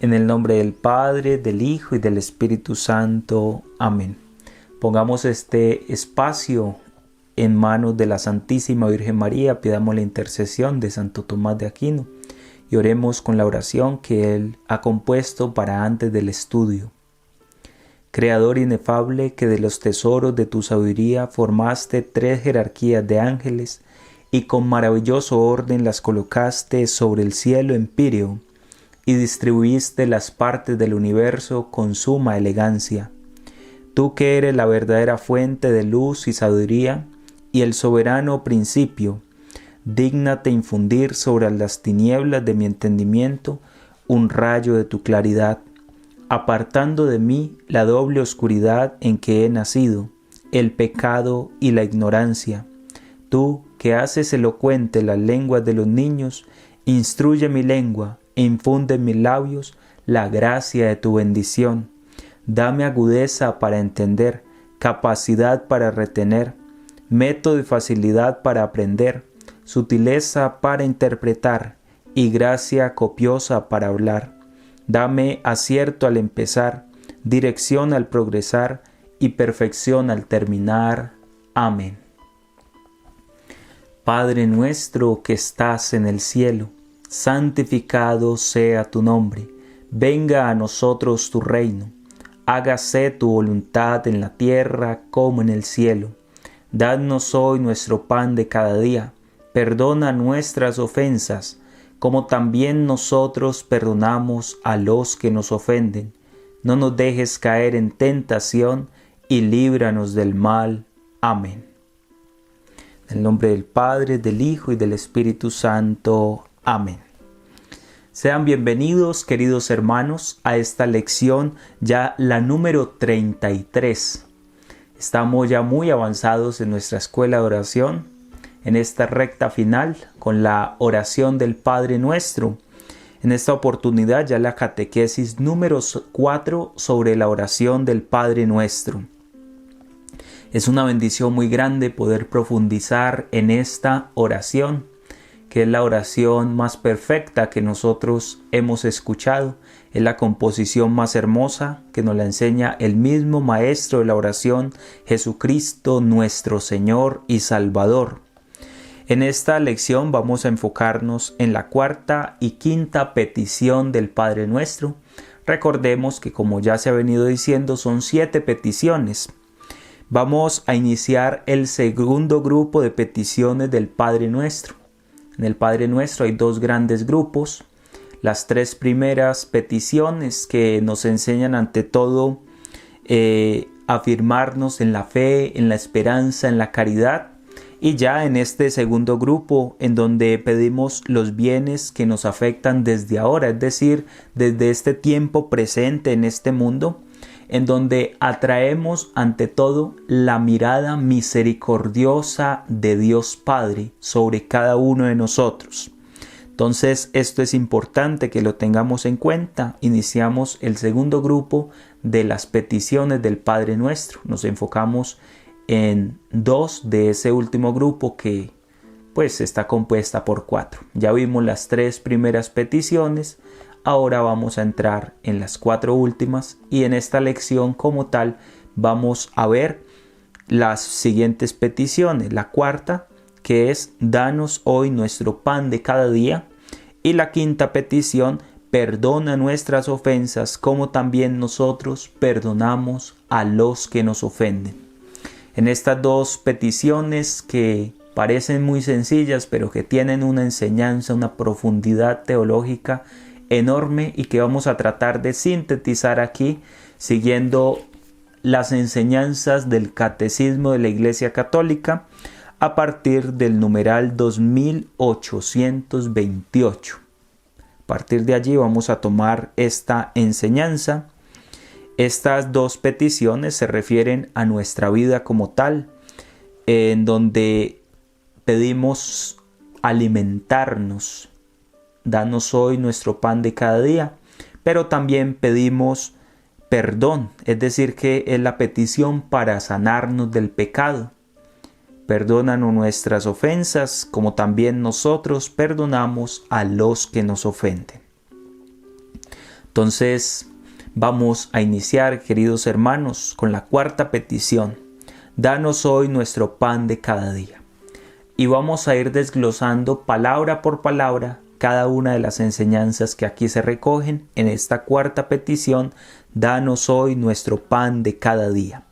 En el nombre del Padre, del Hijo y del Espíritu Santo. Amén. Pongamos este espacio en manos de la Santísima Virgen María, pidamos la intercesión de Santo Tomás de Aquino y oremos con la oración que él ha compuesto para antes del estudio. Creador inefable, que de los tesoros de tu sabiduría formaste 3 jerarquías de ángeles y con maravilloso orden las colocaste sobre el cielo empíreo y distribuiste las partes del universo con suma elegancia. Tú que eres la verdadera fuente de luz y sabiduría y el soberano principio, dígnate infundir sobre las tinieblas de mi entendimiento un rayo de tu claridad, apartando de mí la doble oscuridad en que he nacido, el pecado y la ignorancia. Tú que haces elocuente las lenguas de los niños, instruye mi lengua e infunde en mis labios la gracia de tu bendición. Dame agudeza para entender, capacidad para retener, método y facilidad para aprender, sutileza para interpretar y gracia copiosa para hablar. Dame acierto al empezar, dirección al progresar y perfección al terminar. Amén. Padre nuestro que estás en el cielo, santificado sea tu nombre. Venga a nosotros tu reino. Hágase tu voluntad en la tierra como en el cielo. Danos hoy nuestro pan de cada día. Perdona nuestras ofensas, como también nosotros perdonamos a los que nos ofenden. No nos dejes caer en tentación y líbranos del mal. Amén. En el nombre del Padre, del Hijo y del Espíritu Santo. Amén. Sean bienvenidos, queridos hermanos, a esta lección, ya la número 33. Estamos ya muy avanzados en nuestra escuela de oración, en esta recta final, con la oración del Padre Nuestro. En esta oportunidad ya la catequesis número 4 sobre la oración del Padre Nuestro. Es una bendición muy grande poder profundizar en esta oración, que es la oración más perfecta que nosotros hemos escuchado. Es la composición más hermosa que nos la enseña el mismo Maestro de la oración, Jesucristo nuestro Señor y Salvador. En esta lección vamos a enfocarnos en la 4ª y 5ª petición del Padre Nuestro. Recordemos que, como ya se ha venido diciendo, son 7 peticiones. Vamos a iniciar el segundo grupo de peticiones del Padre Nuestro. En el Padre Nuestro hay 2 grandes grupos. Las 3 primeras peticiones que nos enseñan ante todo afirmarnos en la fe, en la esperanza, en la caridad. Y ya en este segundo grupo, en donde pedimos los bienes que nos afectan desde ahora, es decir, desde este tiempo presente en este mundo, en donde atraemos ante todo la mirada misericordiosa de Dios Padre sobre cada uno de nosotros. Entonces, esto es importante que lo tengamos en cuenta. Iniciamos el segundo grupo de las peticiones del Padre Nuestro. Nos enfocamos en 2 de ese último grupo que pues está compuesta por 4. Ya vimos las 3 primeras peticiones. Ahora vamos a entrar en las 4 últimas y en esta lección como tal vamos a ver las siguientes peticiones. La 4ª, que es danos hoy nuestro pan de cada día, y la 5ª petición, perdona nuestras ofensas como también nosotros perdonamos a los que nos ofenden. En estas 2 peticiones que parecen muy sencillas pero que tienen una enseñanza, una profundidad teológica enorme y que vamos a tratar de sintetizar aquí siguiendo las enseñanzas del Catecismo de la Iglesia Católica a partir del numeral 2828. A partir de allí vamos a tomar esta enseñanza. Estas 2 peticiones se refieren a nuestra vida como tal, en donde pedimos alimentarnos. Danos hoy nuestro pan de cada día, pero también pedimos perdón, es decir, que es la petición para sanarnos del pecado. Perdónanos nuestras ofensas, como también nosotros perdonamos a los que nos ofenden. Entonces vamos a iniciar, queridos hermanos, con la cuarta petición. Danos hoy nuestro pan de cada día. Y vamos a ir desglosando palabra por palabra cada una de las enseñanzas que aquí se recogen en esta cuarta petición. Danos hoy nuestro pan de cada día.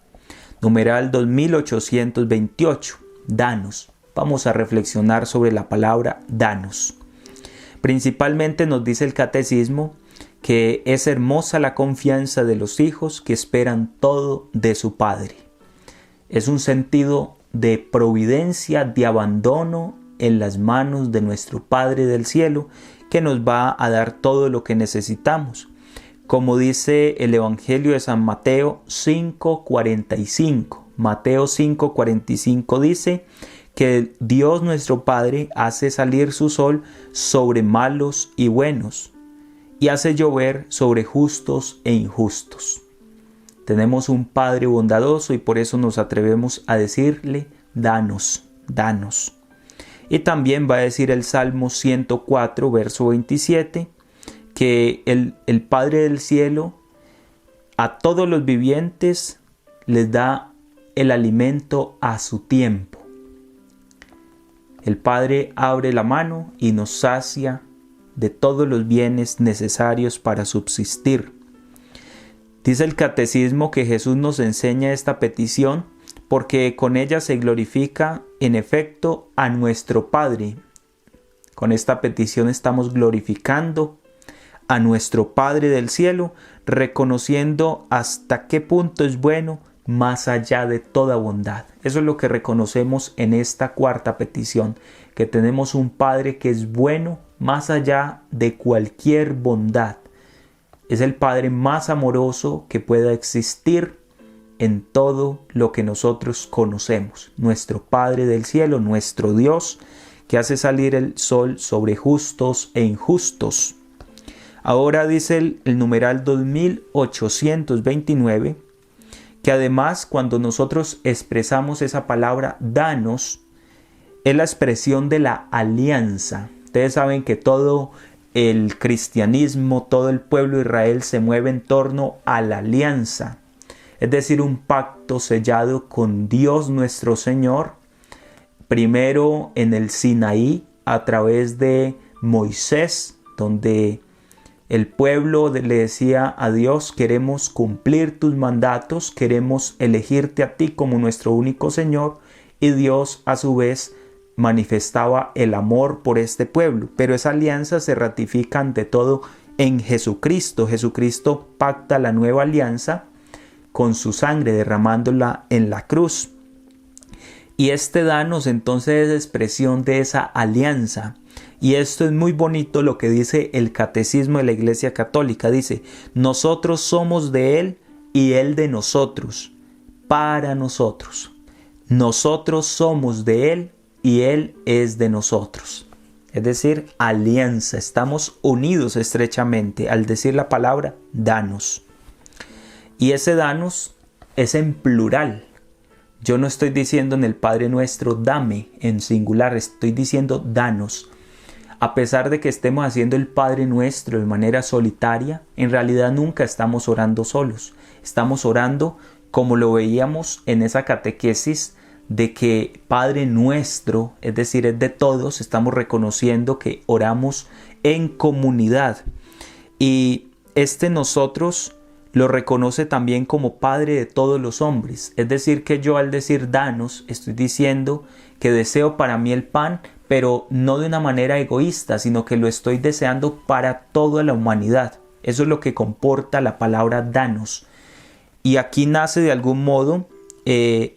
Numeral 2828. Danos. Vamos a reflexionar sobre la palabra danos. Principalmente nos dice el catecismo que es hermosa la confianza de los hijos que esperan todo de su Padre. Es un sentido de providencia, de abandono en las manos de nuestro Padre del cielo, que nos va a dar todo lo que necesitamos. Como dice el Evangelio de San Mateo 5:45. Mateo 5:45 dice que Dios nuestro Padre hace salir su sol sobre malos y buenos, y hace llover sobre justos e injustos. Tenemos un Padre bondadoso y por eso nos atrevemos a decirle, danos, danos. Y también va a decir el Salmo 104, verso 27, que el Padre del cielo a todos los vivientes les da el alimento a su tiempo. El Padre abre la mano y nos sacia de todos los bienes necesarios para subsistir. Dice el catecismo que Jesús nos enseña esta petición porque con ella se glorifica en efecto a nuestro Padre. Con esta petición estamos glorificando a nuestro Padre del cielo, reconociendo hasta qué punto es bueno más allá de toda bondad. Eso es lo que reconocemos en esta cuarta petición, que tenemos un Padre que es bueno más allá de cualquier bondad. Es el Padre más amoroso que pueda existir en todo lo que nosotros conocemos. Nuestro Padre del cielo, nuestro Dios, que hace salir el sol sobre justos e injustos. Ahora dice el numeral 2829, que además cuando nosotros expresamos esa palabra danos, es la expresión de la alianza. Ustedes saben que todo el cristianismo, todo el pueblo de Israel se mueve en torno a la alianza. Es decir, un pacto sellado con Dios nuestro Señor, primero en el Sinaí a través de Moisés, donde el pueblo le decía a Dios, queremos cumplir tus mandatos, queremos elegirte a ti como nuestro único Señor, y Dios a su vez manifestaba el amor por este pueblo. Pero esa alianza se ratifica ante todo en Jesucristo. Jesucristo pacta la nueva alianza con su sangre, derramándola en la cruz. Y este danos entonces es expresión de esa alianza. Y esto es muy bonito lo que dice el catecismo de la Iglesia Católica. Dice, nosotros somos de Él y Él de nosotros, para nosotros. Nosotros somos de Él y Él es de nosotros. Es decir, alianza. Estamos unidos estrechamente al decir la palabra danos. Y ese danos es en plural. Yo no estoy diciendo en el Padre Nuestro dame en singular, estoy diciendo danos. A pesar de que estemos haciendo el Padre Nuestro de manera solitaria, en realidad nunca estamos orando solos. Estamos orando como lo veíamos en esa catequesis de que Padre Nuestro, es decir, es de todos. Estamos reconociendo que oramos en comunidad. Y nosotros lo reconoce también como Padre de todos los hombres. Es decir, que yo al decir danos, estoy diciendo que deseo para mí el pan, pero no de una manera egoísta, sino que lo estoy deseando para toda la humanidad. Eso es lo que comporta la palabra danos. Y aquí nace de algún modo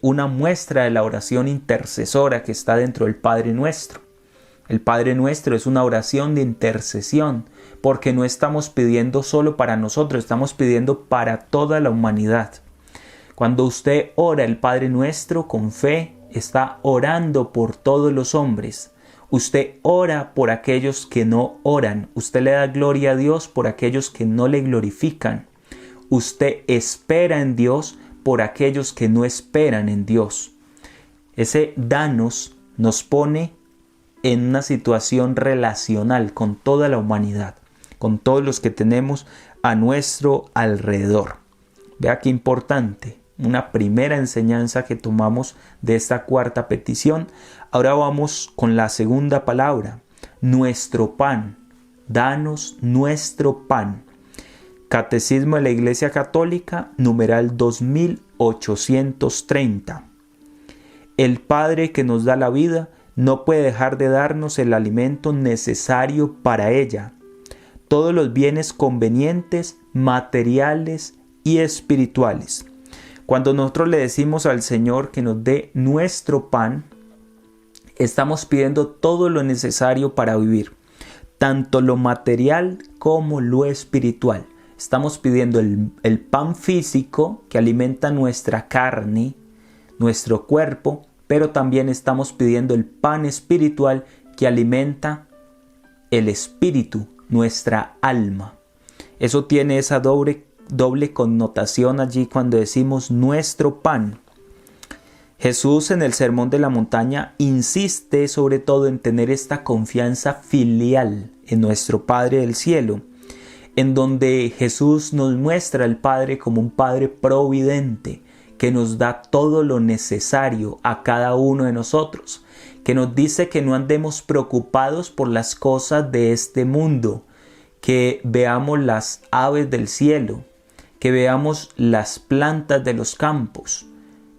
una muestra de la oración intercesora que está dentro del Padre Nuestro. El Padre Nuestro es una oración de intercesión, porque no estamos pidiendo solo para nosotros, estamos pidiendo para toda la humanidad. Cuando usted ora el Padre Nuestro con fe, está orando por todos los hombres. Usted ora por aquellos que no oran. Usted le da gloria a Dios por aquellos que no le glorifican. Usted espera en Dios por aquellos que no esperan en Dios. Ese danos nos pone en una situación relacional con toda la humanidad. con todos los que tenemos a nuestro alrededor. Vea qué importante, una primera enseñanza que tomamos de esta cuarta petición. Ahora vamos con la segunda palabra, nuestro pan. Danos nuestro pan. Catecismo de la Iglesia Católica, numeral 2830. El Padre que nos da la vida no puede dejar de darnos el alimento necesario para ella, todos los bienes convenientes, materiales y espirituales. Cuando nosotros le decimos al Señor que nos dé nuestro pan, estamos pidiendo todo lo necesario para vivir, tanto lo material como lo espiritual. Estamos pidiendo el pan físico que alimenta nuestra carne, nuestro cuerpo, pero también estamos pidiendo el pan espiritual que alimenta el espíritu, nuestra alma. Eso tiene esa doble connotación allí cuando decimos nuestro pan. Jesús en el Sermón de la Montaña insiste sobre todo en tener esta confianza filial en nuestro Padre del Cielo, en donde Jesús nos muestra al Padre como un Padre providente, que nos da todo lo necesario a cada uno de nosotros, que nos dice que no andemos preocupados por las cosas de este mundo, que veamos las aves del cielo, que veamos las plantas de los campos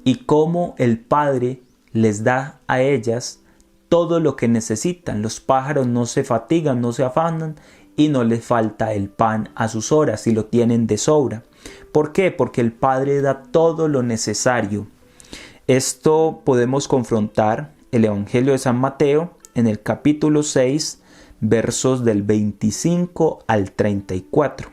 y cómo el Padre les da a ellas todo lo que necesitan. Los pájaros no se fatigan, no se afanan y no les falta el pan a sus horas y lo tienen de sobra. ¿Por qué? Porque el Padre da todo lo necesario. Esto podemos confrontar el Evangelio de San Mateo en el capítulo 6, versos del 25 al 34.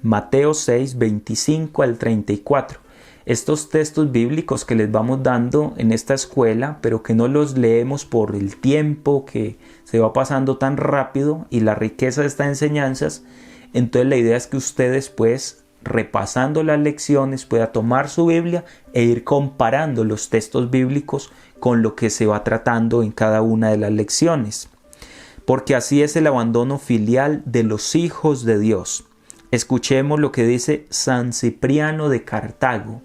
Mateo 6, 25 al 34. Estos textos bíblicos que les vamos dando en esta escuela, pero que no los leemos por el tiempo que se va pasando tan rápido y la riqueza de estas enseñanzas, entonces la idea es que usted después, repasando las lecciones, pueda tomar su Biblia e ir comparando los textos bíblicos con lo que se va tratando en cada una de las lecciones. Porque así es el abandono filial de los hijos de Dios. Escuchemos lo que dice San Cipriano de Cartago,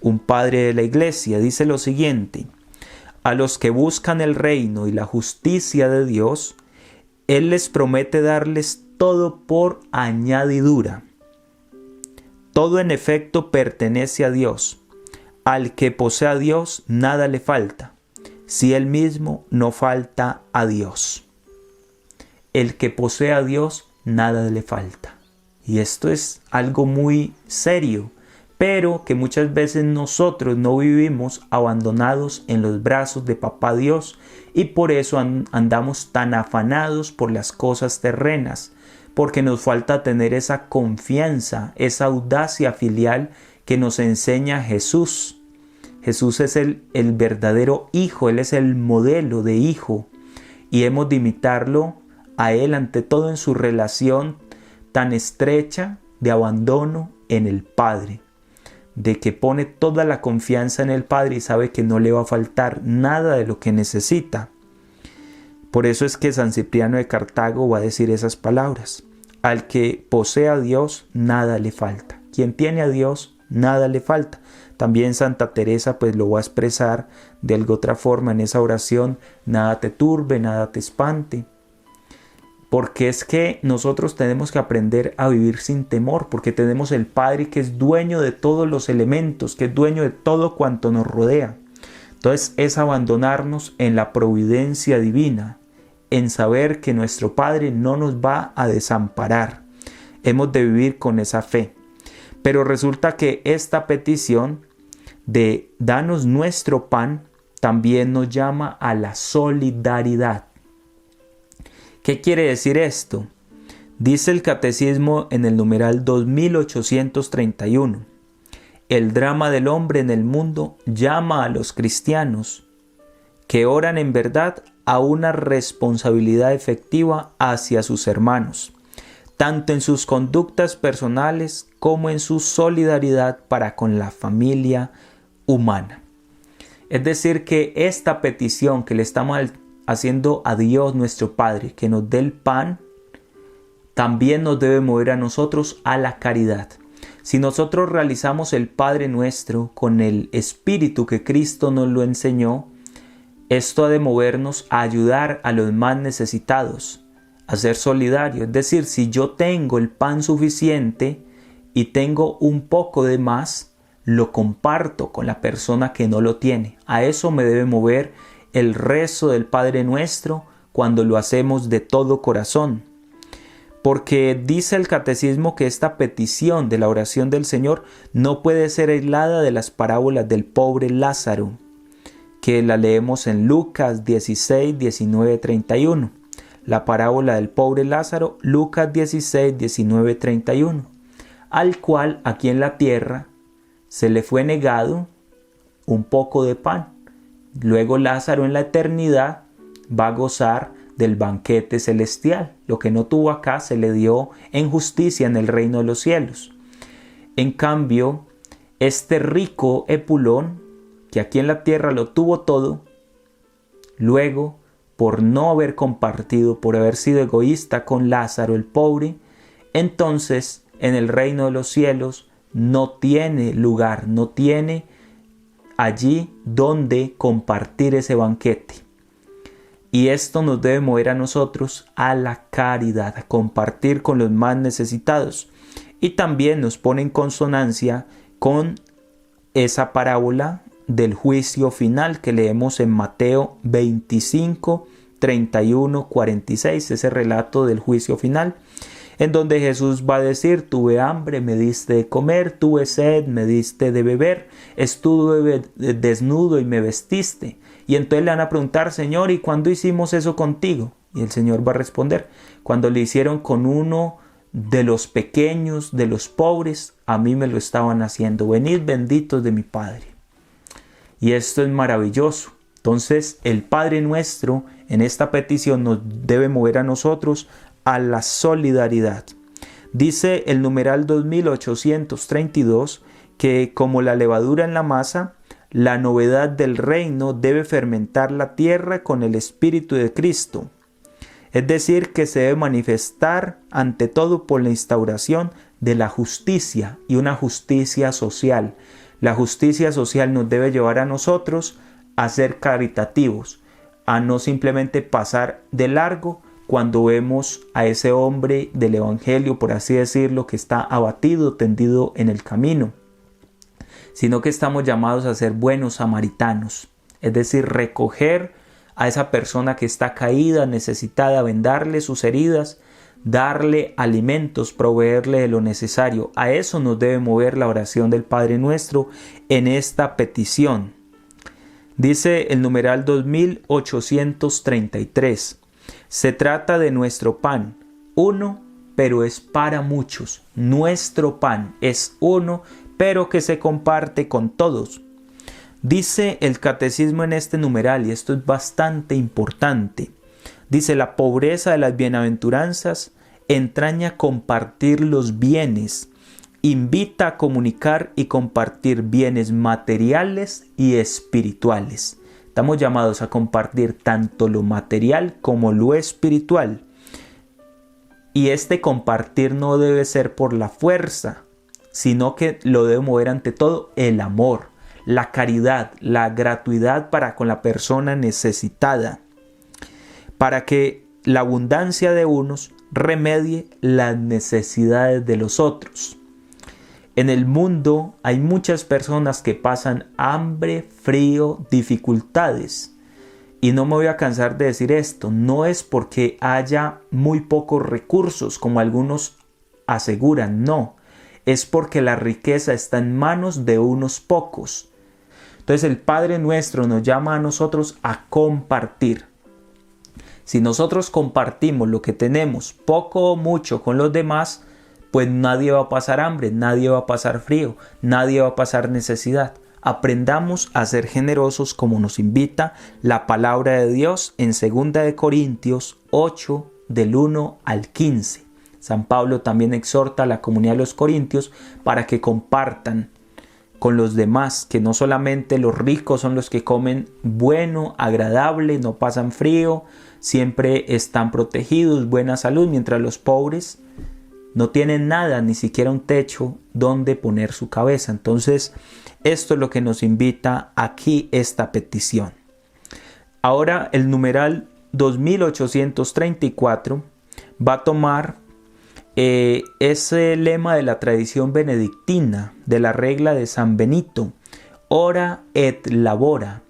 un padre de la Iglesia. Dice lo siguiente: a los que buscan el reino y la justicia de Dios, Él les promete darles todo por añadidura. Todo en efecto pertenece a Dios. Al que posee a Dios nada le falta, si Él mismo no falta a Dios. El que posee a Dios nada le falta. Y esto es algo muy serio, pero que muchas veces nosotros no vivimos abandonados en los brazos de Papá Dios y por eso andamos tan afanados por las cosas terrenas, porque nos falta tener esa confianza, esa audacia filial que nos enseña Jesús. Jesús es el verdadero Hijo, Él es el modelo de Hijo y hemos de imitarlo a Él ante todo en su relación tan estrecha de abandono en el Padre, de que pone toda la confianza en el Padre y sabe que no le va a faltar nada de lo que necesita. Por eso es que San Cipriano de Cartago va a decir esas palabras: al que posee a Dios nada le falta. Quien tiene a Dios nada le falta. También Santa Teresa pues lo va a expresar de alguna otra forma en esa oración: nada te turbe, nada te espante. Porque es que nosotros tenemos que aprender a vivir sin temor, porque tenemos el Padre que es dueño de todos los elementos, que es dueño de todo cuanto nos rodea. Entonces es abandonarnos en la providencia divina, en saber que nuestro Padre no nos va a desamparar. Hemos de vivir con esa fe. Pero resulta que esta petición de danos nuestro pan también nos llama a la solidaridad. ¿Qué quiere decir esto? Dice el Catecismo en el numeral 2831. El drama del hombre en el mundo llama a los cristianos que oran en verdad a una responsabilidad efectiva hacia sus hermanos, tanto en sus conductas personales como en su solidaridad para con la familia humana. Es decir, que esta petición que le estamos haciendo a Dios nuestro Padre, que nos dé el pan, también nos debe mover a nosotros a la caridad. Si nosotros realizamos el Padre Nuestro con el espíritu que Cristo nos lo enseñó, esto ha de movernos a ayudar a los más necesitados, a ser solidarios. Es decir, si yo tengo el pan suficiente y tengo un poco de más, lo comparto con la persona que no lo tiene. A eso me debe mover el rezo del Padre Nuestro cuando lo hacemos de todo corazón. Porque dice el catecismo que esta petición de la oración del Señor no puede ser aislada de las parábolas del pobre Lázaro, que la leemos en Lucas 16, 19, 31. La parábola del pobre Lázaro, Lucas 16, 19, 31. Al cual aquí en la tierra se le fue negado un poco de pan. Luego Lázaro en la eternidad va a gozar del banquete celestial. Lo que no tuvo acá se le dio en justicia en el reino de los cielos. En cambio, este rico Epulón, que aquí en la tierra lo tuvo todo, luego, por no haber compartido, por haber sido egoísta con Lázaro el pobre, entonces en el reino de los cielos no tiene lugar, no tiene allí donde compartir ese banquete. Y esto nos debe mover a nosotros a la caridad, a compartir con los más necesitados. Y también nos pone en consonancia con esa parábola del juicio final que leemos en Mateo 25, 31, 46, ese relato del juicio final, en donde Jesús va a decir: tuve hambre, me diste de comer, tuve sed, me diste de beber, estuve desnudo y me vestiste. Y entonces le van a preguntar: Señor, ¿y cuándo hicimos eso contigo? Y el Señor va a responder: cuando le hicieron con uno de los pequeños, de los pobres, a mí me lo estaban haciendo. Venid benditos de mi Padre. Y esto es maravilloso. Entonces el Padre Nuestro en esta petición nos debe mover a nosotros a la solidaridad. Dice el numeral 2832 que como la levadura en la masa, la novedad del reino debe fermentar la tierra con el Espíritu de Cristo. Es decir, que se debe manifestar ante todo por la instauración de la justicia y una justicia social. La justicia social nos debe llevar a nosotros a ser caritativos, a no simplemente pasar de largo cuando vemos a ese hombre del Evangelio, por así decirlo, que está abatido, tendido en el camino, sino que estamos llamados a ser buenos samaritanos, es decir, recoger a esa persona que está caída, necesitada, vendarle sus heridas, darle alimentos, proveerle de lo necesario. A eso nos debe mover la oración del Padre Nuestro en esta petición. Dice el numeral 2833, se trata de nuestro pan, uno, pero es para muchos. Nuestro pan es uno, pero que se comparte con todos. Dice el catecismo en este numeral, y esto es bastante importante, dice: la pobreza de las bienaventuranzas entraña compartir los bienes, invita a comunicar y compartir bienes materiales y espirituales. Estamos llamados a compartir tanto lo material como lo espiritual. Y este compartir no debe ser por la fuerza, sino que lo debe mover ante todo el amor, la caridad, la gratuidad para con la persona necesitada, para que la abundancia de unos remedie las necesidades de los otros. En el mundo hay muchas personas que pasan hambre, frío, dificultades. Y no me voy a cansar de decir esto, no es porque haya muy pocos recursos, como algunos aseguran, no. Es porque la riqueza está en manos de unos pocos. Entonces el Padre Nuestro nos llama a nosotros a compartir. Si nosotros compartimos lo que tenemos, poco o mucho, con los demás, pues nadie va a pasar hambre, nadie va a pasar frío, nadie va a pasar necesidad. Aprendamos a ser generosos como nos invita la palabra de Dios en 2 Corintios 8, del 1 al 15. San Pablo también exhorta a la comunidad de los corintios para que compartan con los demás, que no solamente los ricos son los que comen bueno, agradable, no pasan frío, siempre están protegidos, buena salud, mientras los pobres no tienen nada, ni siquiera un techo donde poner su cabeza. Entonces, esto es lo que nos invita aquí esta petición. Ahora el numeral 2834 va a tomar ese lema de la tradición benedictina, de la regla de San Benito, ora et labora,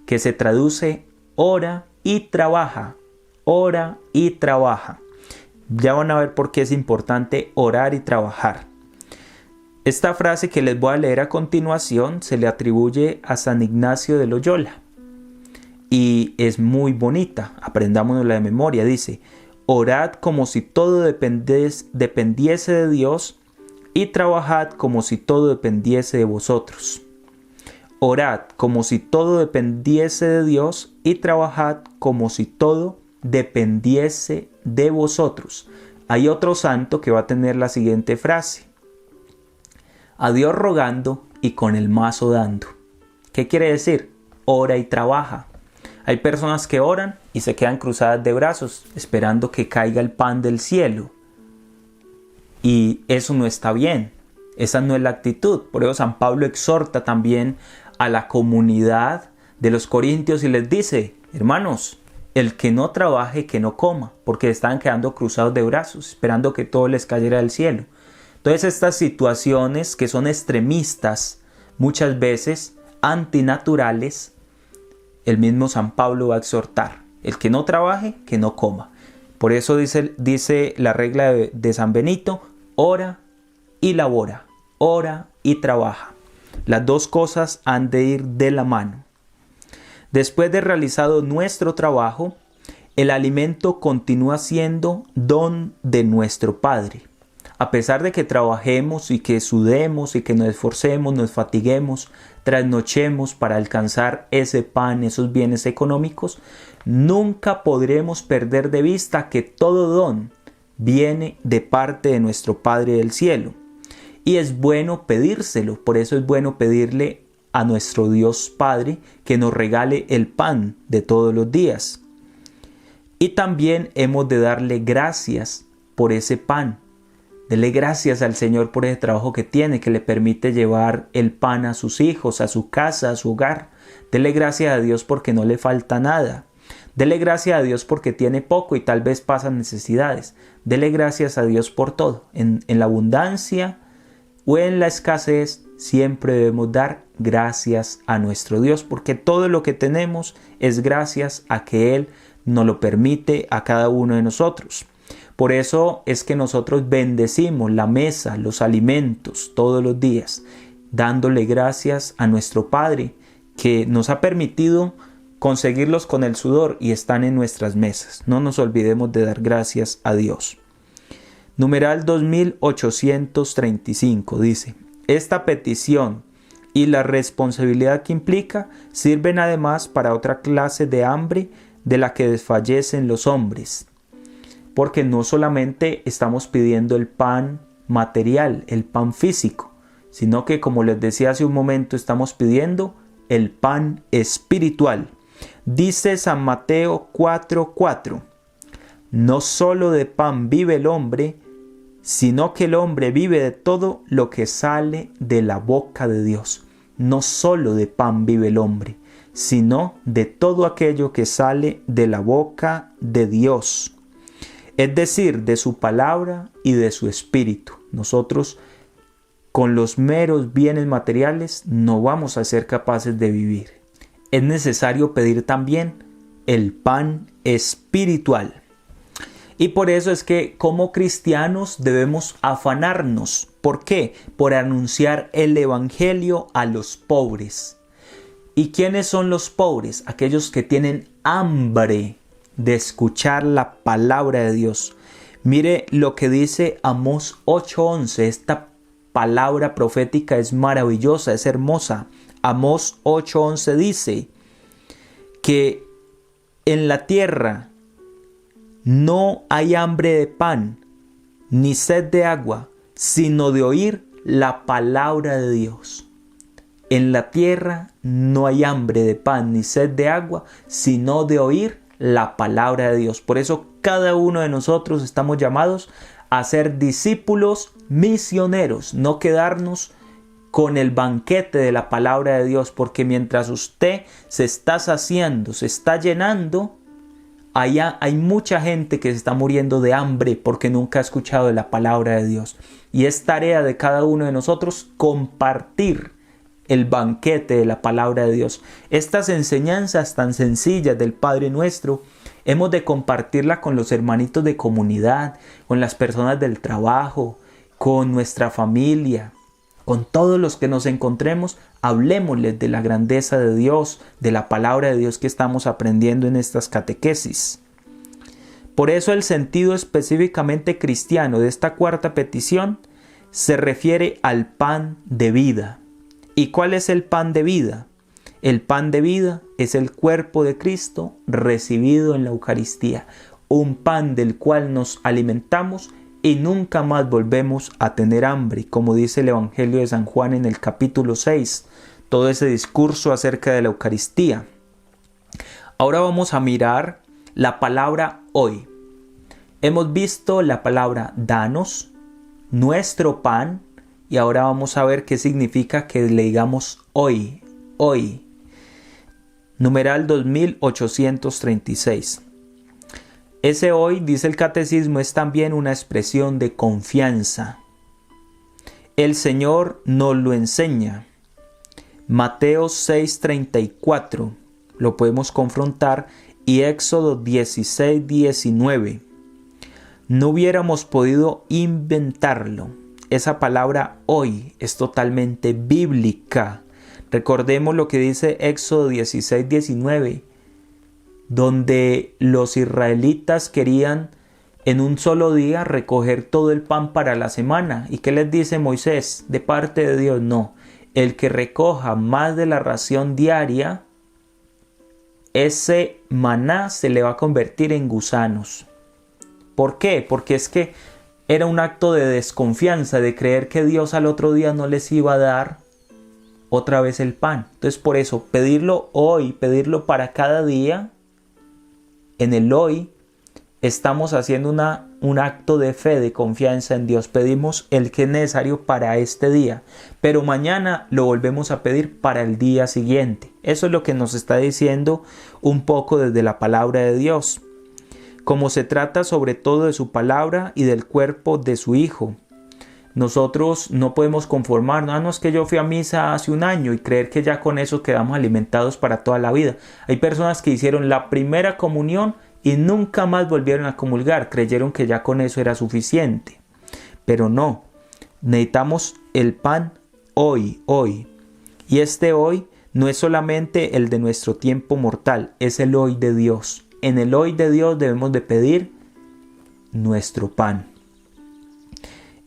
que se traduce ora y trabaja, ora y trabaja. Ya van a ver por qué es importante orar y trabajar. Esta frase que les voy a leer a continuación se le atribuye a San Ignacio de Loyola y es muy bonita, aprendámonosla de memoria. Dice: orad como si todo dependiese de Dios y trabajad como si todo dependiese de vosotros. Orad como si todo dependiese de Dios y trabajad como si todo dependiese de vosotros. Hay otro santo que va a tener la siguiente frase: a Dios rogando y con el mazo dando. ¿Qué quiere decir? Ora y trabaja. Hay personas que oran y se quedan cruzadas de brazos esperando que caiga el pan del cielo. Y eso no está bien. Esa no es la actitud. Por eso San Pablo exhorta también a la comunidad de los corintios y les dice: hermanos, el que no trabaje, que no coma, porque estaban quedando cruzados de brazos, esperando que todo les cayera del cielo. Entonces estas situaciones que son extremistas, muchas veces antinaturales, el mismo San Pablo va a exhortar: el que no trabaje, que no coma. Por eso dice la regla de San Benito: ora y labora, ora y trabaja. Las dos cosas han de ir de la mano. Después de realizado nuestro trabajo, el alimento continúa siendo don de nuestro Padre. A pesar de que trabajemos y que sudemos y que nos esforcemos, nos fatiguemos, trasnochemos para alcanzar ese pan, esos bienes económicos, nunca podremos perder de vista que todo don viene de parte de nuestro Padre del cielo. Y es bueno pedírselo, por eso es bueno pedirle a nuestro Dios Padre que nos regale el pan de todos los días. Y también hemos de darle gracias por ese pan. Dele gracias al Señor por ese trabajo que tiene, que le permite llevar el pan a sus hijos, a su casa, a su hogar. Dele gracias a Dios porque no le falta nada. Dele gracias a Dios porque tiene poco y tal vez pasan necesidades. Dele gracias a Dios por todo. En la abundancia o en la escasez, siempre debemos dar gracias a nuestro Dios, porque todo lo que tenemos es gracias a que Él nos lo permite a cada uno de nosotros. Por eso es que nosotros bendecimos la mesa, los alimentos todos los días, dándole gracias a nuestro Padre que nos ha permitido conseguirlos con el sudor y están en nuestras mesas. No nos olvidemos de dar gracias a Dios. Numeral 2835 dice: esta petición y la responsabilidad que implica sirven además para otra clase de hambre de la que desfallecen los hombres. Porque no solamente estamos pidiendo el pan material, el pan físico, sino que, como les decía hace un momento, estamos pidiendo el pan espiritual. Dice San Mateo 4:4: no solo de pan vive el hombre, sino que el hombre vive de todo lo que sale de la boca de Dios. No solo de pan vive el hombre, sino de todo aquello que sale de la boca de Dios. Es decir, de su palabra y de su espíritu. Nosotros, con los meros bienes materiales, no vamos a ser capaces de vivir. Es necesario pedir también el pan espiritual. Y por eso es que como cristianos debemos afanarnos. ¿Por qué? Por anunciar el evangelio a los pobres. ¿Y quiénes son los pobres? Aquellos que tienen hambre de escuchar la palabra de Dios. Mire lo que dice Amós 8:11. Esta palabra profética es maravillosa, es hermosa. Amós 8:11 dice que en la tierra no hay hambre de pan, ni sed de agua, sino de oír la palabra de Dios. En la tierra no hay hambre de pan, ni sed de agua, sino de oír la palabra de Dios. Por eso cada uno de nosotros estamos llamados a ser discípulos misioneros, no quedarnos con el banquete de la palabra de Dios, porque mientras usted se está saciando, se está llenando, allá hay mucha gente que se está muriendo de hambre porque nunca ha escuchado de la palabra de Dios. Y es tarea de cada uno de nosotros compartir el banquete de la palabra de Dios. Estas enseñanzas tan sencillas del Padre Nuestro, hemos de compartirla con los hermanitos de comunidad, con las personas del trabajo, con nuestra familia, con todos los que nos encontremos. Hablemosles de la grandeza de Dios, de la palabra de Dios que estamos aprendiendo en estas catequesis. Por eso el sentido específicamente cristiano de esta cuarta petición se refiere al pan de vida. ¿Y cuál es el pan de vida? El pan de vida es el cuerpo de Cristo recibido en la Eucaristía, un pan del cual nos alimentamos y nunca más volvemos a tener hambre, como dice el Evangelio de San Juan en el capítulo 6, todo ese discurso acerca de la Eucaristía. Ahora vamos a mirar la palabra hoy. Hemos visto la palabra danos, nuestro pan, y ahora vamos a ver qué significa que le digamos hoy, hoy. Numeral 2836. Ese hoy, dice el catecismo, es también una expresión de confianza. El Señor nos lo enseña. Mateo 6:34 lo podemos confrontar, y Éxodo 16:19. No hubiéramos podido inventarlo. Esa palabra hoy es totalmente bíblica. Recordemos lo que dice Éxodo 16:19, donde los israelitas querían en un solo día recoger todo el pan para la semana. ¿Y qué les dice Moisés? De parte de Dios, no. El que recoja más de la ración diaria, ese maná se le va a convertir en gusanos. ¿Por qué? Porque es que era un acto de desconfianza, de creer que Dios al otro día no les iba a dar otra vez el pan. Entonces por eso, pedirlo hoy, pedirlo para cada día, en el hoy, estamos haciendo un acto de fe, de confianza en Dios. Pedimos el que es necesario para este día, pero mañana lo volvemos a pedir para el día siguiente. Eso es lo que nos está diciendo un poco desde la palabra de Dios. Como se trata sobre todo de su palabra y del cuerpo de su Hijo, nosotros no podemos conformarnos. No es que yo fui a misa hace un año y creer que ya con eso quedamos alimentados para toda la vida. Hay personas que hicieron la primera comunión y nunca más volvieron a comulgar, creyeron que ya con eso era suficiente. Pero no, necesitamos el pan hoy, hoy. Y este hoy no es solamente el de nuestro tiempo mortal, es el hoy de Dios. En el hoy de Dios debemos de pedir nuestro pan.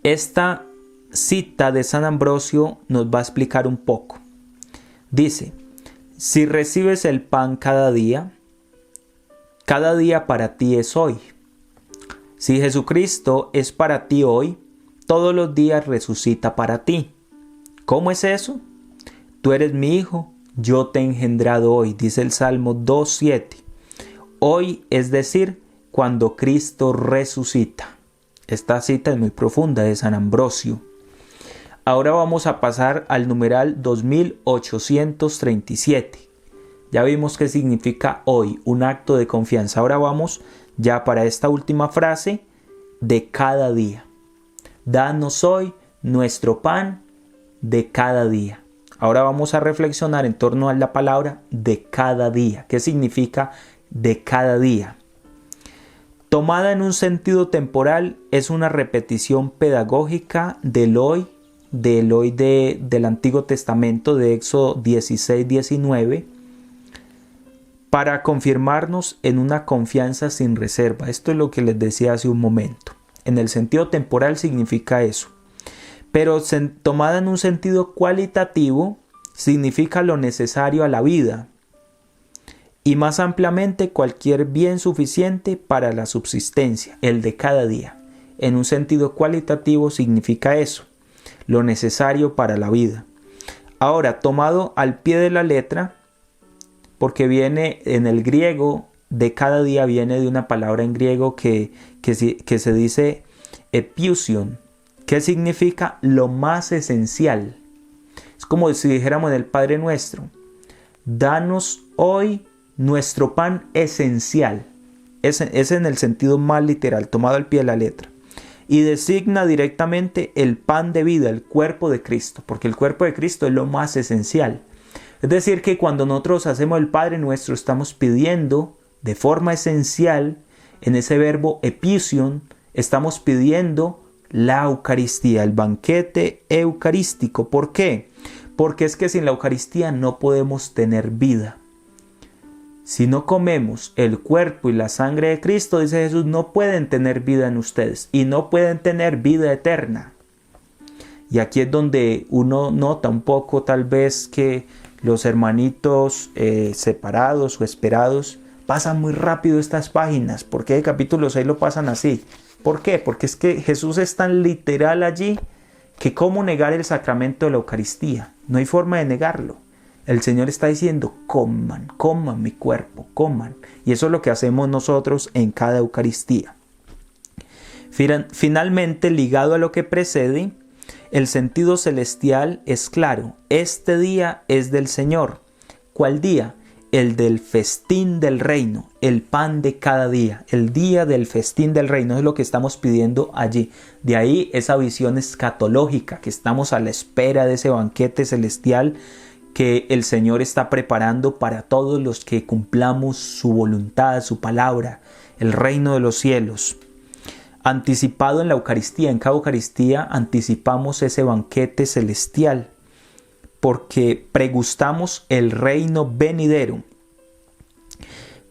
Esta cita de San Ambrosio nos va a explicar un poco. Dice, si recibes el pan cada día para ti es hoy. Si Jesucristo es para ti hoy, todos los días resucita para ti. ¿Cómo es eso? Tú eres mi hijo, yo te he engendrado hoy, dice el Salmo 2:7. Hoy, es decir, cuando Cristo resucita. Esta cita es muy profunda de San Ambrosio. Ahora vamos a pasar al numeral 2837. Ya vimos qué significa hoy, un acto de confianza. Ahora vamos ya para esta última frase de cada día. Danos hoy nuestro pan de cada día. Ahora vamos a reflexionar en torno a la palabra de cada día. ¿Qué significa de cada día? Tomada en un sentido temporal, es una repetición pedagógica del hoy del Antiguo Testamento, de Éxodo 16:19, para confirmarnos en una confianza sin reserva. Esto es lo que les decía hace un momento. En el sentido temporal significa eso. Pero tomada en un sentido cualitativo, significa lo necesario a la vida. Y más ampliamente, cualquier bien suficiente para la subsistencia, el de cada día. En un sentido cualitativo significa eso, lo necesario para la vida. Ahora, tomado al pie de la letra, porque viene en el griego, de cada día viene de una palabra en griego que se dice Epiusion, ¿qué significa? Lo más esencial. Es como si dijéramos en el Padre Nuestro: danos hoy nuestro pan esencial. Es en el sentido más literal, tomado al pie de la letra. Y designa directamente el pan de vida, el cuerpo de Cristo, porque el cuerpo de Cristo es lo más esencial. Es decir, que cuando nosotros hacemos el Padre Nuestro, estamos pidiendo de forma esencial, en ese verbo epiusion, estamos pidiendo la Eucaristía, el banquete eucarístico. ¿Por qué? Porque es que sin la Eucaristía no podemos tener vida. Si no comemos el cuerpo y la sangre de Cristo, dice Jesús, no pueden tener vida en ustedes y no pueden tener vida eterna. Y aquí es donde uno nota un poco tal vez que los hermanitos separados o esperados pasan muy rápido estas páginas. ¿Por qué el capítulo 6 lo pasan así? ¿Por qué? Porque es que Jesús es tan literal allí que cómo negar el sacramento de la Eucaristía. No hay forma de negarlo. El Señor está diciendo: coman, coman mi cuerpo, coman. Y eso es lo que hacemos nosotros en cada Eucaristía. Finalmente, ligado a lo que precede, el sentido celestial es claro. Este día es del Señor. ¿Cuál día? El del festín del reino, el pan de cada día, el día del festín del reino, es lo que estamos pidiendo allí. De ahí esa visión escatológica, que estamos a la espera de ese banquete celestial que el Señor está preparando para todos los que cumplamos su voluntad, su palabra, el reino de los cielos. Anticipado en la Eucaristía, en cada Eucaristía anticipamos ese banquete celestial, porque pregustamos el reino venidero.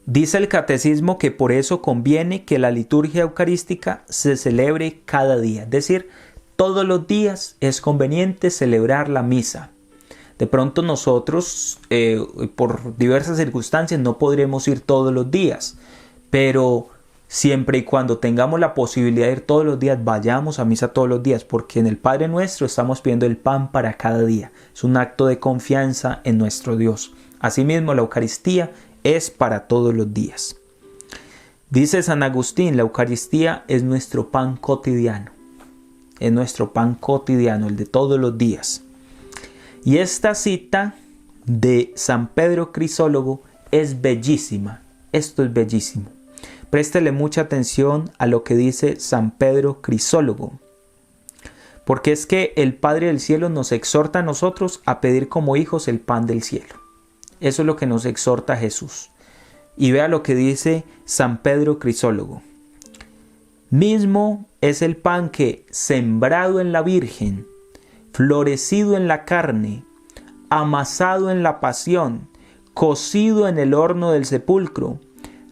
Dice el catecismo que por eso conviene que la liturgia eucarística se celebre cada día. Es decir, todos los días es conveniente celebrar la misa. De pronto nosotros, por diversas circunstancias, no podremos ir todos los días. Pero siempre y cuando tengamos la posibilidad de ir todos los días, vayamos a misa todos los días, porque en el Padre Nuestro estamos pidiendo el pan para cada día. Es un acto de confianza en nuestro Dios. Asimismo, la Eucaristía es para todos los días. Dice San Agustín, la Eucaristía es nuestro pan cotidiano. Es nuestro pan cotidiano, el de todos los días. Y esta cita de San Pedro Crisólogo es bellísima. Esto es bellísimo. Préstele mucha atención a lo que dice San Pedro Crisólogo. Porque es que el Padre del Cielo nos exhorta a nosotros a pedir como hijos el pan del cielo. Eso es lo que nos exhorta Jesús. Y vea lo que dice San Pedro Crisólogo. Mismo es el pan que, sembrado en la Virgen, florecido en la carne, amasado en la pasión, cocido en el horno del sepulcro,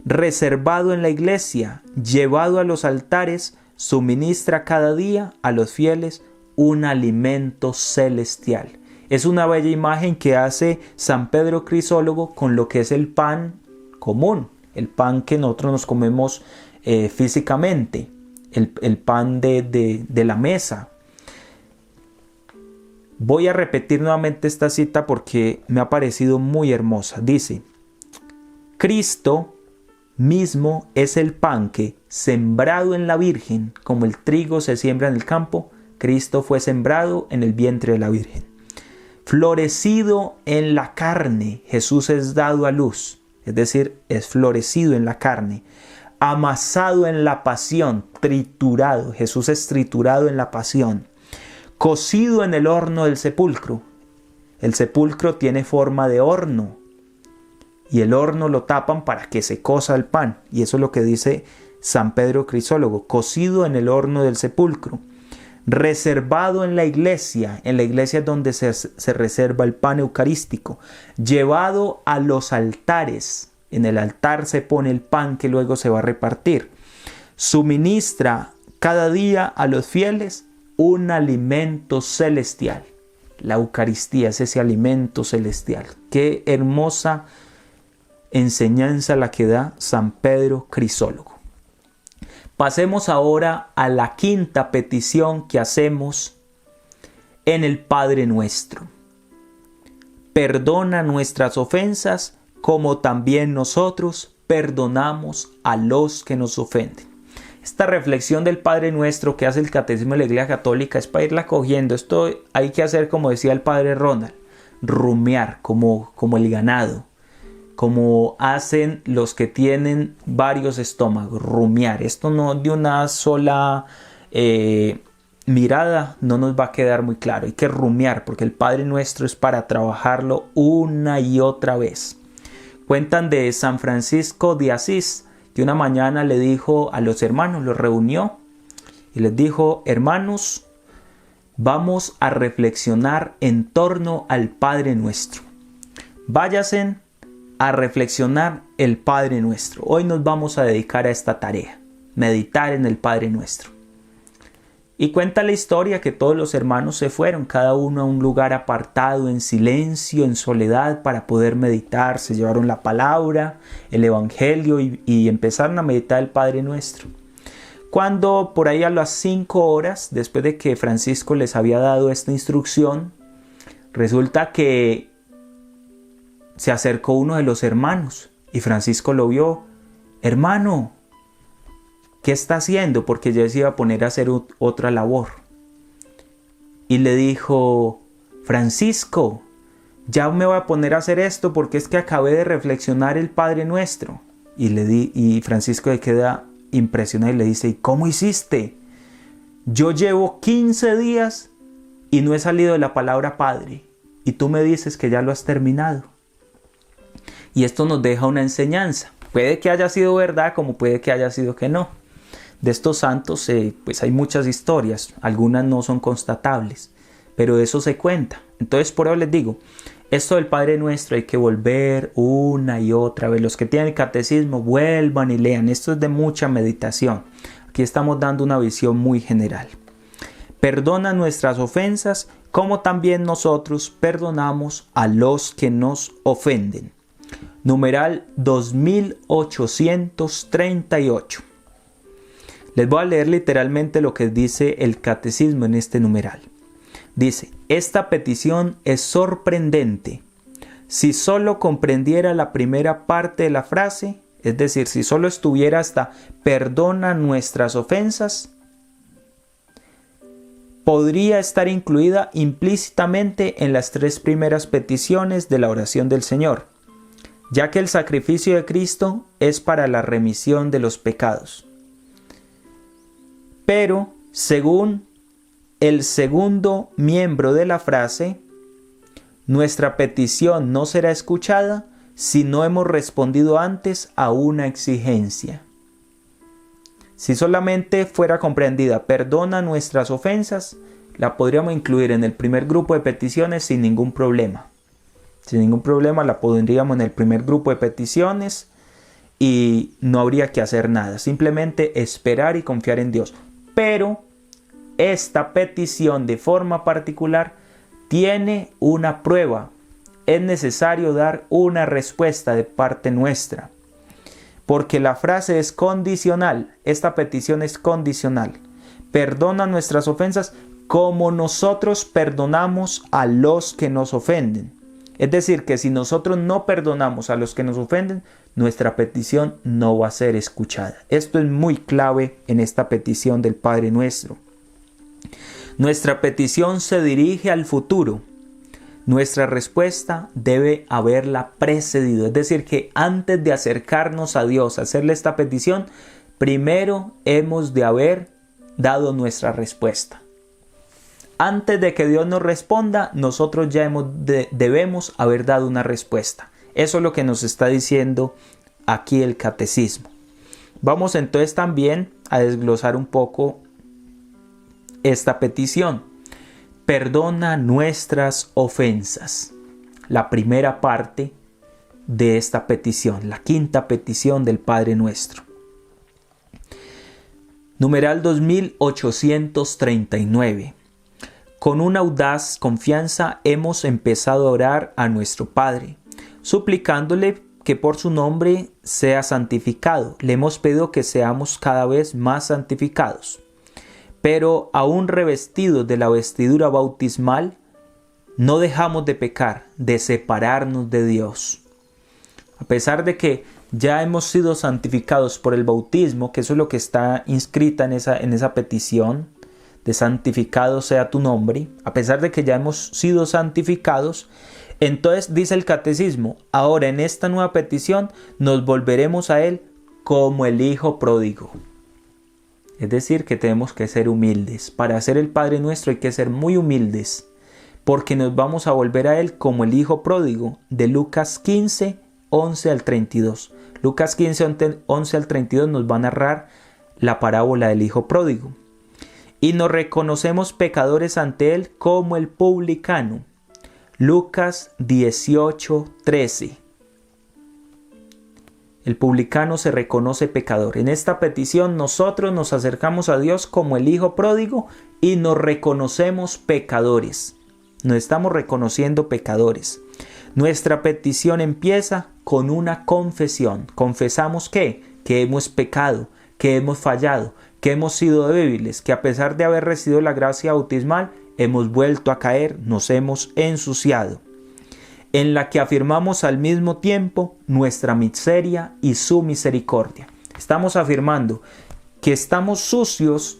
reservado en la iglesia, llevado a los altares, suministra cada día a los fieles un alimento celestial. Es una bella imagen que hace San Pedro Crisólogo con lo que es el pan común, el pan que nosotros nos comemos físicamente, el pan de la mesa. Voy a repetir nuevamente esta cita porque me ha parecido muy hermosa. Dice: Cristo mismo es el pan que, sembrado en la Virgen, como el trigo se siembra en el campo, Cristo fue sembrado en el vientre de la Virgen. Florecido en la carne, Jesús es dado a luz, es decir, es florecido en la carne. Amasado en la pasión, triturado, Jesús es triturado en la pasión. Cocido en el horno del sepulcro. El sepulcro tiene forma de horno y el horno lo tapan para que se cosa el pan. Y eso es lo que dice San Pedro Crisólogo: cocido en el horno del sepulcro. Reservado en la iglesia es donde se reserva el pan eucarístico. Llevado a los altares. En el altar se pone el pan que luego se va a repartir. Suministra cada día a los fieles un alimento celestial. La Eucaristía es ese alimento celestial. Qué hermosa enseñanza la que da San Pedro Crisólogo. Pasemos ahora a la quinta petición que hacemos en el Padre Nuestro. Perdona nuestras ofensas como también nosotros perdonamos a los que nos ofenden. Esta reflexión del Padre Nuestro que hace el Catecismo de la Iglesia Católica es para irla cogiendo. Esto hay que hacer, como decía el Padre Ronald, rumiar como el ganado, como hacen los que tienen varios estómagos, rumiar. Esto no de una sola mirada no nos va a quedar muy claro. Hay que rumiar porque el Padre Nuestro es para trabajarlo una y otra vez. Cuentan de San Francisco de Asís, que una mañana le dijo a los hermanos, los reunió y les dijo: hermanos, vamos a reflexionar en torno al Padre Nuestro. Váyanse a reflexionar el Padre Nuestro. Hoy nos vamos a dedicar a esta tarea, meditar en el Padre Nuestro. Y cuenta la historia que todos los hermanos se fueron, cada uno a un lugar apartado, en silencio, en soledad, para poder meditar. Se llevaron la palabra, el Evangelio y empezaron a meditar el Padre Nuestro. Cuando por ahí a las 5 horas, después de que Francisco les había dado esta instrucción, resulta que se acercó uno de los hermanos y Francisco lo vio. Hermano, ¿qué está haciendo? Porque ya se iba a poner a hacer otra labor. Y le dijo: Francisco, ya me voy a poner a hacer esto porque es que acabé de reflexionar el Padre Nuestro. Y Francisco le queda impresionado y le dice: ¿y cómo hiciste? Yo llevo 15 días y no he salido de la palabra Padre. Y tú me dices que ya lo has terminado. Y esto nos deja una enseñanza. Puede que haya sido verdad como puede que haya sido que no. De estos santos pues hay muchas historias, algunas no son constatables, pero de eso se cuenta. Entonces por eso les digo, esto del Padre Nuestro hay que volver una y otra vez. Los que tienen el catecismo, vuelvan y lean. Esto es de mucha meditación. Aquí estamos dando una visión muy general. Perdona nuestras ofensas, como también nosotros perdonamos a los que nos ofenden. Numeral 2838. Les voy a leer literalmente lo que dice el catecismo en este numeral. Dice: esta petición es sorprendente. Si solo comprendiera la primera parte de la frase, es decir, si solo estuviera hasta perdona nuestras ofensas, podría estar incluida implícitamente en las 3 primeras peticiones de la oración del Señor, ya que el sacrificio de Cristo es para la remisión de los pecados. Pero, según el segundo miembro de la frase, nuestra petición no será escuchada si no hemos respondido antes a una exigencia. Si solamente fuera comprendida, perdona nuestras ofensas, la podríamos incluir en el primer grupo de peticiones sin ningún problema. Sin ningún problema la pondríamos en el primer grupo de peticiones y no habría que hacer nada. Simplemente esperar y confiar en Dios. Pero esta petición de forma particular tiene una prueba. Es necesario dar una respuesta de parte nuestra. Porque la frase es condicional. Esta petición es condicional. Perdona nuestras ofensas como nosotros perdonamos a los que nos ofenden. Es decir, que si nosotros no perdonamos a los que nos ofenden, nuestra petición no va a ser escuchada. Esto es muy clave en esta petición del Padre Nuestro. Nuestra petición se dirige al futuro. Nuestra respuesta debe haberla precedido. Es decir, que antes de acercarnos a Dios, hacerle esta petición, primero hemos de haber dado nuestra respuesta. Antes de que Dios nos responda, nosotros ya debemos haber dado una respuesta. Eso es lo que nos está diciendo aquí el catecismo. Vamos entonces también a desglosar un poco esta petición. Perdona nuestras ofensas. La primera parte de esta petición, la quinta petición del Padre Nuestro. Numeral 2839. Con una audaz confianza hemos empezado a orar a nuestro Padre, suplicándole que por su nombre sea santificado. Le hemos pedido que seamos cada vez más santificados. Pero aún revestidos de la vestidura bautismal, no dejamos de pecar, de separarnos de Dios. A pesar de que ya hemos sido santificados por el bautismo, que eso es lo que está inscrita en esa petición, de santificado sea tu nombre, a pesar de que ya hemos sido santificados, entonces dice el catecismo, ahora en esta nueva petición nos volveremos a Él como el Hijo pródigo. Es decir, que tenemos que ser humildes. Para hacer el Padre Nuestro hay que ser muy humildes, porque nos vamos a volver a Él como el Hijo pródigo, de Lucas 15, 11 al 32. Lucas 15, 11 al 32 nos va a narrar la parábola del Hijo pródigo. Y nos reconocemos pecadores ante Él como el publicano. Lucas 18, 13. El publicano se reconoce pecador. En esta petición nosotros nos acercamos a Dios como el Hijo pródigo y nos reconocemos pecadores. Nos estamos reconociendo pecadores. Nuestra petición empieza con una confesión. Confesamos que hemos pecado, que hemos fallado, que hemos sido débiles, que a pesar de haber recibido la gracia bautismal, hemos vuelto a caer, nos hemos ensuciado. En la que afirmamos al mismo tiempo nuestra miseria y su misericordia. Estamos afirmando que estamos sucios,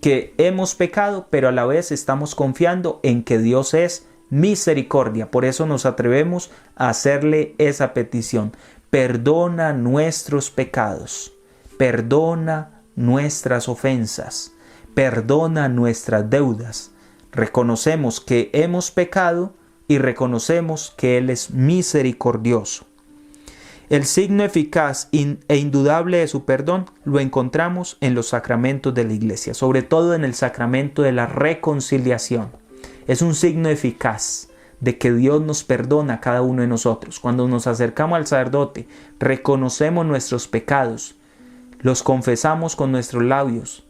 que hemos pecado, pero a la vez estamos confiando en que Dios es misericordia. Por eso nos atrevemos a hacerle esa petición. Perdona nuestros pecados, perdona nuestras ofensas, perdona nuestras deudas. Reconocemos que hemos pecado y reconocemos que Él es misericordioso. El signo eficaz e indudable de su perdón lo encontramos en los sacramentos de la Iglesia, sobre todo en el sacramento de la reconciliación. Es un signo eficaz de que Dios nos perdona a cada uno de nosotros. Cuando nos acercamos al sacerdote, reconocemos nuestros pecados, los confesamos con nuestros labios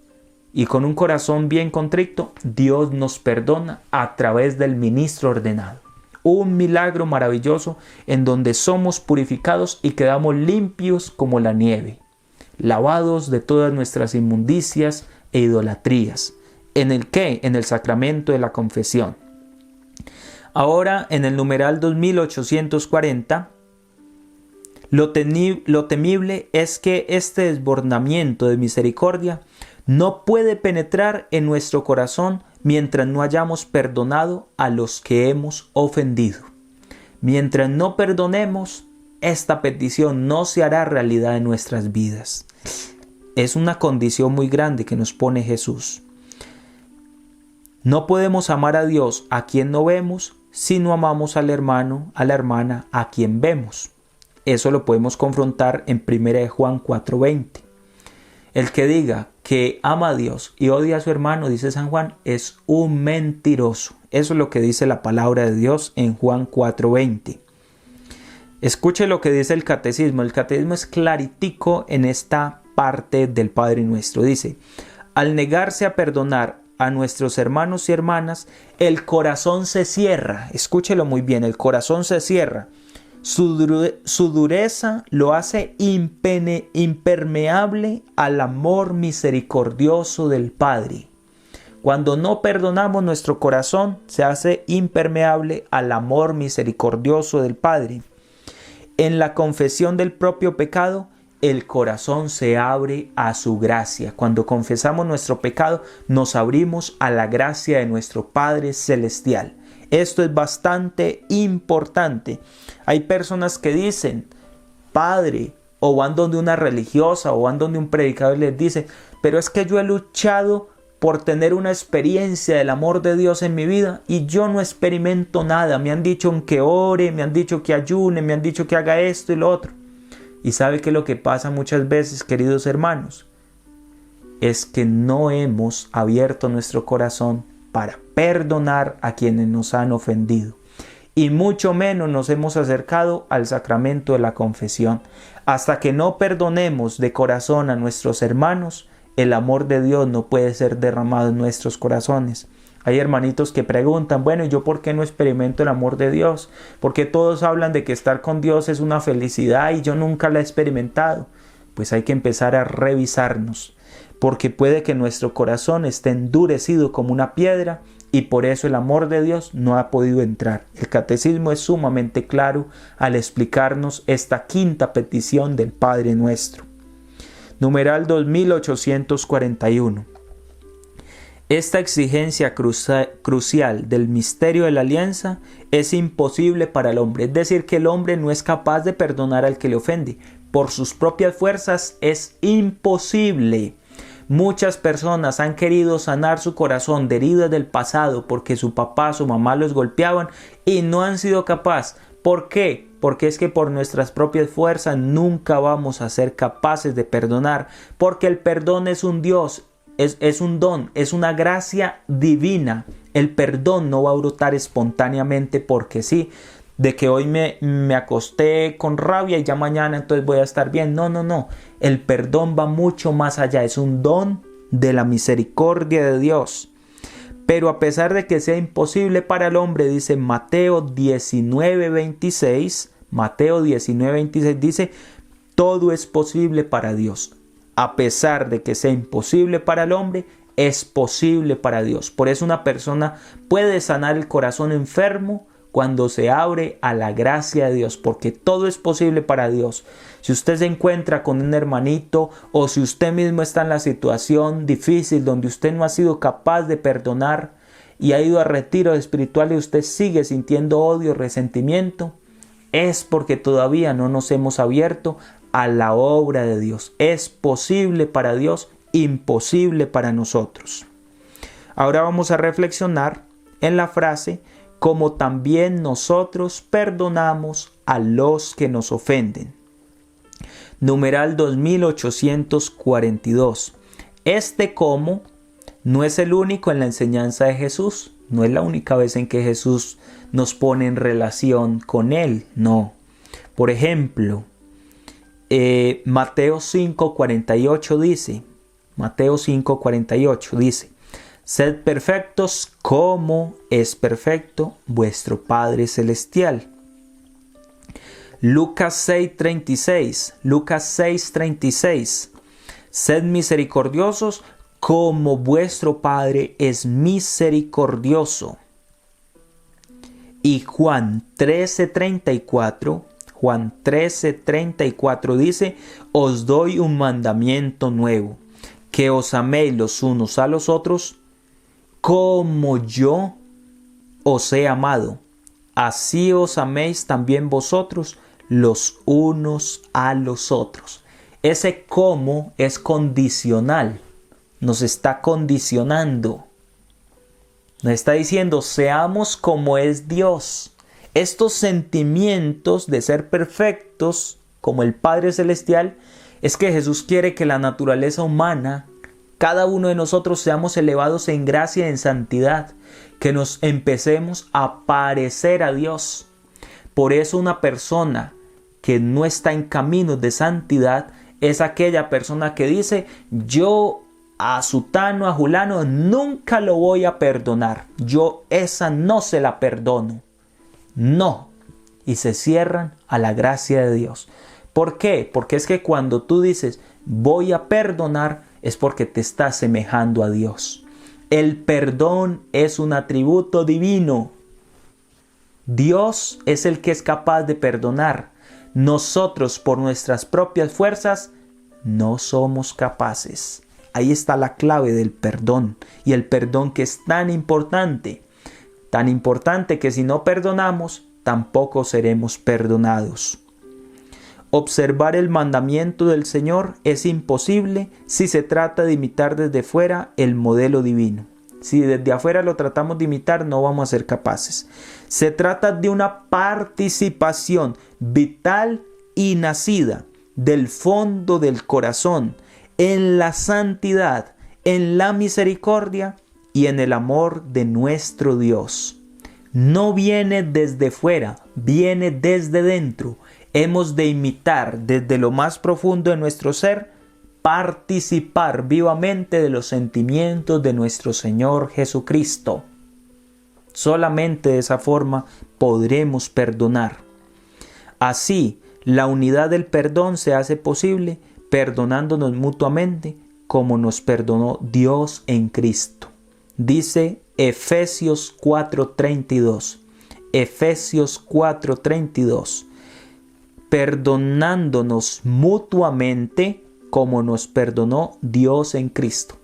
y con un corazón bien contrito, Dios nos perdona a través del ministro ordenado. Un milagro maravilloso en donde somos purificados y quedamos limpios como la nieve, lavados de todas nuestras inmundicias e idolatrías. ¿En el qué? En el sacramento de la confesión. Ahora, en el numeral 2840, lo temible es que este desbordamiento de misericordia no puede penetrar en nuestro corazón mientras no hayamos perdonado a los que hemos ofendido. Mientras no perdonemos, esta petición no se hará realidad en nuestras vidas. Es una condición muy grande que nos pone Jesús. No podemos amar a Dios a quien no vemos si no amamos al hermano, a la hermana a quien vemos. Eso lo podemos confrontar en 1 Juan 4:20. El que diga que ama a Dios y odia a su hermano, dice San Juan, es un mentiroso. Eso es lo que dice la palabra de Dios en Juan 4:20. Escuche lo que dice el catecismo. El catecismo es claritico en esta parte del Padre Nuestro. Dice, al negarse a perdonar a nuestros hermanos y hermanas, el corazón se cierra. Escúchelo muy bien, el corazón se cierra. Su dureza lo hace impermeable al amor misericordioso del Padre. Cuando no perdonamos, nuestro corazón se hace impermeable al amor misericordioso del Padre. En la confesión del propio pecado, el corazón se abre a su gracia. Cuando confesamos nuestro pecado, nos abrimos a la gracia de nuestro Padre Celestial. Esto es bastante importante. Hay personas que dicen, Padre, o van donde una religiosa o van donde un predicador y les dice, pero es que yo he luchado por tener una experiencia del amor de Dios en mi vida y yo no experimento nada. Me han dicho que ore, me han dicho que ayune, me han dicho que haga esto y lo otro. Y ¿sabe qué es lo que pasa muchas veces, queridos hermanos? Es que no hemos abierto nuestro corazón para perdonar a quienes nos han ofendido. Y mucho menos nos hemos acercado al sacramento de la confesión. Hasta que no perdonemos de corazón a nuestros hermanos, el amor de Dios no puede ser derramado en nuestros corazones. Hay hermanitos que preguntan, bueno, ¿y yo por qué no experimento el amor de Dios? Porque todos hablan de que estar con Dios es una felicidad y yo nunca la he experimentado. Pues hay que empezar a revisarnos. porque puede que nuestro corazón esté endurecido como una piedra y por eso el amor de Dios no ha podido entrar. El catecismo es sumamente claro al explicarnos esta quinta petición del Padre Nuestro. Numeral 2841. Esta exigencia crucial del misterio de la alianza es imposible para el hombre. Es decir, que el hombre no es capaz de perdonar al que le ofende. Por sus propias fuerzas es imposible. Muchas personas han querido sanar su corazón de heridas del pasado porque su papá, su mamá los golpeaban y no han sido capaces. ¿Por qué? Porque es que por nuestras propias fuerzas nunca vamos a ser capaces de perdonar. Porque el perdón es un Dios, es un don, es una gracia divina. El perdón no va a brotar espontáneamente porque sí. De que hoy me acosté con rabia y ya mañana entonces voy a estar bien. No. El perdón va mucho más allá. Es un don de la misericordia de Dios. Pero a pesar de que sea imposible para el hombre, dice Mateo 19:26. Mateo 19:26 dice, todo es posible para Dios. A pesar de que sea imposible para el hombre, es posible para Dios. Por eso una persona puede sanar el corazón enfermo cuando se abre a la gracia de Dios, porque todo es posible para Dios. Si usted se encuentra con un hermanito o si usted mismo está en la situación difícil donde usted no ha sido capaz de perdonar y ha ido a retiro espiritual y usted sigue sintiendo odio, resentimiento, es porque todavía no nos hemos abierto a la obra de Dios. Es posible para Dios, imposible para nosotros. Ahora vamos a reflexionar en la frase como también nosotros perdonamos a los que nos ofenden. Numeral 2842. Este cómo no es el único en la enseñanza de Jesús. No es la única vez en que Jesús nos pone en relación con Él. No. Por ejemplo, Mateo 5:48 dice. Mateo 5:48 dice. Sed perfectos como es perfecto vuestro Padre Celestial. Lucas 6:36. Lucas 6:36. Sed misericordiosos como vuestro Padre es misericordioso. Y Juan 13:34. Juan 13:34 dice, os doy un mandamiento nuevo, que os améis los unos a los otros, como yo os he amado, así os améis también vosotros los unos a los otros. Ese cómo es condicional, nos está condicionando, nos está diciendo seamos como es Dios. Estos sentimientos de ser perfectos como el Padre Celestial es que Jesús quiere que la naturaleza humana, cada uno de nosotros seamos elevados en gracia y en santidad, que nos empecemos a parecer a Dios. Por eso una persona que no está en caminos de santidad es aquella persona que dice, yo a sutano, a julano, nunca lo voy a perdonar. Yo esa no se la perdono. No. Y se cierran a la gracia de Dios. ¿Por qué? Porque es que cuando tú dices, voy a perdonar, es porque te estás semejando a Dios. El perdón es un atributo divino. Dios es el que es capaz de perdonar. Nosotros por nuestras propias fuerzas no somos capaces. Ahí está la clave del perdón. Y el perdón que es tan importante que si no perdonamos, tampoco seremos perdonados. Observar el mandamiento del Señor es imposible si se trata de imitar desde fuera el modelo divino. Si desde afuera lo tratamos de imitar, no vamos a ser capaces. Se trata de una participación vital y nacida del fondo del corazón en la santidad, en la misericordia y en el amor de nuestro Dios. No viene desde fuera, viene desde dentro. Hemos de imitar desde lo más profundo de nuestro ser, participar vivamente de los sentimientos de nuestro Señor Jesucristo. Solamente de esa forma podremos perdonar. Así, la unidad del perdón se hace posible perdonándonos mutuamente como nos perdonó Dios en Cristo. Dice Efesios 4:32. Efesios 4:32. Perdonándonos mutuamente como nos perdonó Dios en Cristo.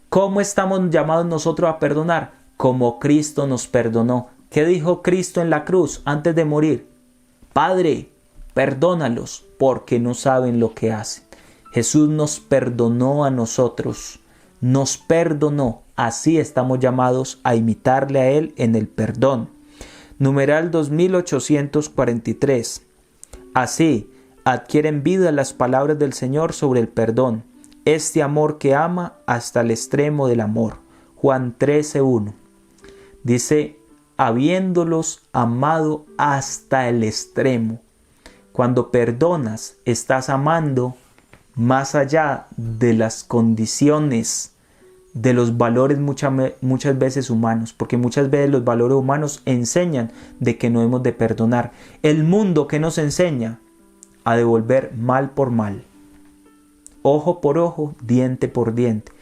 ¿Cómo estamos llamados nosotros a perdonar? Como Cristo nos perdonó. ¿Qué dijo Cristo en la cruz antes de morir? Padre, perdónalos porque no saben lo que hacen. Jesús nos perdonó a nosotros. Nos perdonó. Así estamos llamados a imitarle a Él en el perdón. Numeral 2843. Así adquieren vida las palabras del Señor sobre el perdón. Este amor que ama hasta el extremo del amor. Juan 13:1. Dice, habiéndolos amado hasta el extremo. Cuando perdonas, estás amando más allá de las condiciones, de los valores muchas veces humanos, porque muchas veces los valores humanos enseñan de que no hemos de perdonar. El mundo que nos enseña a devolver mal por mal, ojo por ojo, diente por diente.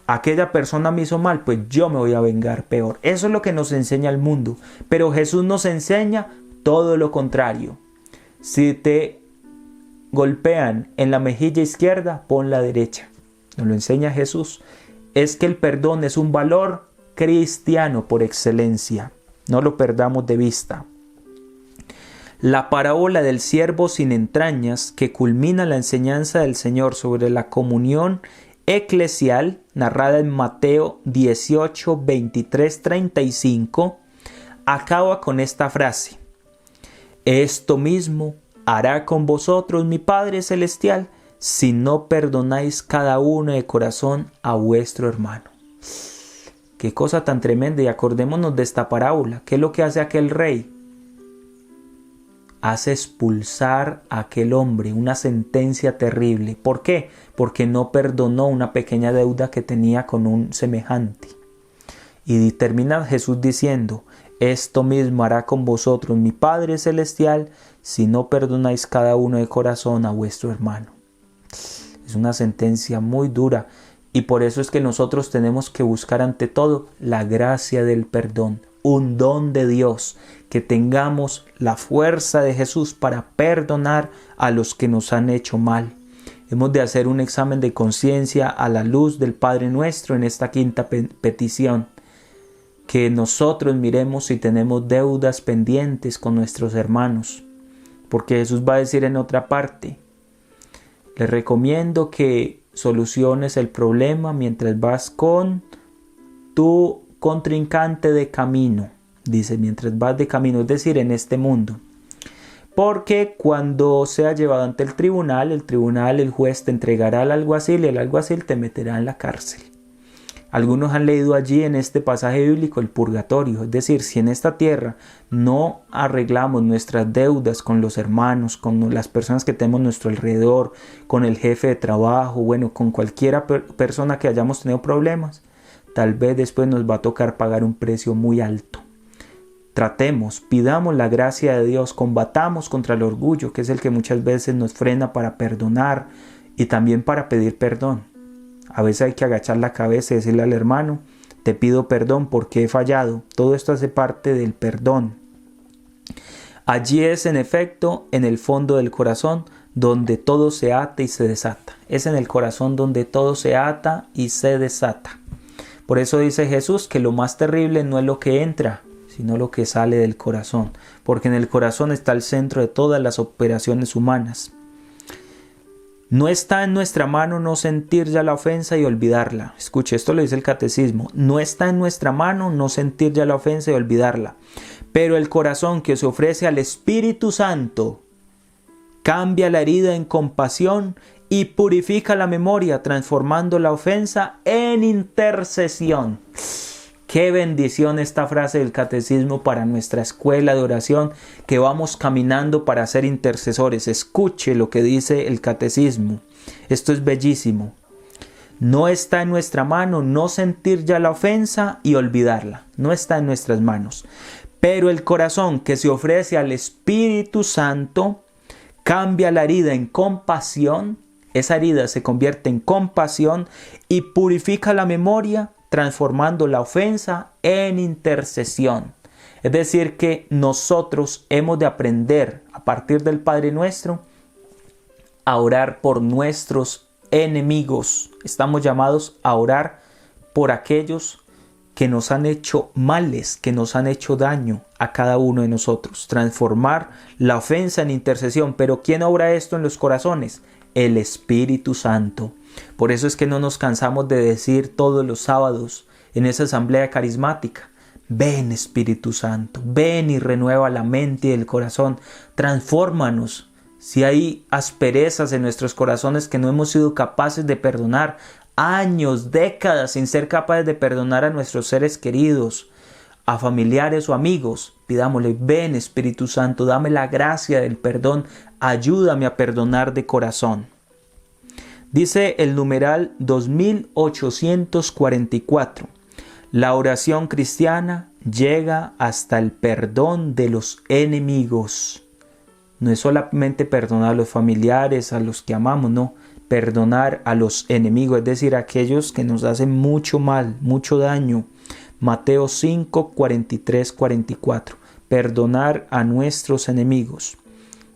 Aquella persona me hizo mal, pues yo me voy a vengar peor. Eso es lo que nos enseña el mundo, pero Jesús nos enseña todo lo contrario. Si te golpean en la mejilla izquierda, pon la derecha. Nos lo enseña Jesús. Es que el perdón es un valor cristiano por excelencia. No lo perdamos de vista. La parábola del siervo sin entrañas, que culmina la enseñanza del Señor sobre la comunión eclesial, narrada en Mateo 18, 23, 35, acaba con esta frase: esto mismo hará con vosotros mi Padre Celestial, si no perdonáis cada uno de corazón a vuestro hermano. Qué cosa tan tremenda. Y acordémonos de esta parábola. ¿Qué es lo que hace aquel rey? Hace expulsar a aquel hombre, una sentencia terrible. ¿Por qué? Porque no perdonó una pequeña deuda que tenía con un semejante. Y termina Jesús diciendo: esto mismo hará con vosotros mi Padre Celestial, si no perdonáis cada uno de corazón a vuestro hermano. Es una sentencia muy dura, y por eso es que nosotros tenemos que buscar ante todo la gracia del perdón, un don de Dios, que tengamos la fuerza de Jesús para perdonar a los que nos han hecho mal. Hemos de hacer un examen de conciencia a la luz del Padre Nuestro en esta quinta petición. Que nosotros miremos si tenemos deudas pendientes con nuestros hermanos. Porque Jesús va a decir en otra parte: les recomiendo que soluciones el problema mientras vas con tu contrincante de camino. Dice, mientras vas de camino, es decir, en este mundo. Porque cuando sea llevado ante el tribunal, el juez te entregará al alguacil y el alguacil te meterá en la cárcel. Algunos han leído allí en este pasaje bíblico el purgatorio, es decir, si en esta tierra no arreglamos nuestras deudas con los hermanos, con las personas que tenemos a nuestro alrededor, con el jefe de trabajo, bueno, con cualquier persona que hayamos tenido problemas, tal vez después nos va a tocar pagar un precio muy alto. Tratemos, pidamos la gracia de Dios, combatamos contra el orgullo, que es el que muchas veces nos frena para perdonar y también para pedir perdón. A veces hay que agachar la cabeza y decirle al hermano: te pido perdón porque he fallado. Todo esto hace parte del perdón. Allí es, en efecto, en el fondo del corazón donde todo se ata y se desata. Es en el corazón donde todo se ata y se desata. Por eso dice Jesús que lo más terrible no es lo que entra, sino lo que sale del corazón. Porque en el corazón está el centro de todas las operaciones humanas. No está en nuestra mano no sentir ya la ofensa y olvidarla. Escuche, esto lo dice el catecismo. No está en nuestra mano no sentir ya la ofensa y olvidarla. Pero el corazón que se ofrece al Espíritu Santo cambia la herida en compasión y purifica la memoria, transformando la ofensa en intercesión. Qué bendición esta frase del catecismo para nuestra escuela de oración, que vamos caminando para ser intercesores. Escuche lo que dice el catecismo. Esto es bellísimo. No está en nuestra mano no sentir ya la ofensa y olvidarla. No está en nuestras manos. Pero el corazón que se ofrece al Espíritu Santo cambia la herida en compasión esa herida se convierte en compasión y purifica la memoria, transformando la ofensa en intercesión. Es decir, que nosotros hemos de aprender a partir del Padre Nuestro a orar por nuestros enemigos. Estamos llamados a orar por aquellos que nos han hecho males, que nos han hecho daño a cada uno de nosotros. Transformar la ofensa en intercesión. Pero ¿quién obra esto en los corazones? El Espíritu Santo. Por eso es que no nos cansamos de decir todos los sábados en esa asamblea carismática: ven Espíritu Santo, ven y renueva la mente y el corazón, transfórmanos. Si hay asperezas en nuestros corazones que no hemos sido capaces de perdonar, años, décadas sin ser capaces de perdonar a nuestros seres queridos, a familiares o amigos, pidámosle: ven Espíritu Santo, dame la gracia del perdón, ayúdame a perdonar de corazón. Dice el numeral 2844, la oración cristiana llega hasta el perdón de los enemigos. No es solamente perdonar a los familiares, a los que amamos, no. Perdonar a los enemigos, es decir, a aquellos que nos hacen mucho mal, mucho daño. Mateo 5, 43, 44. Perdonar a nuestros enemigos.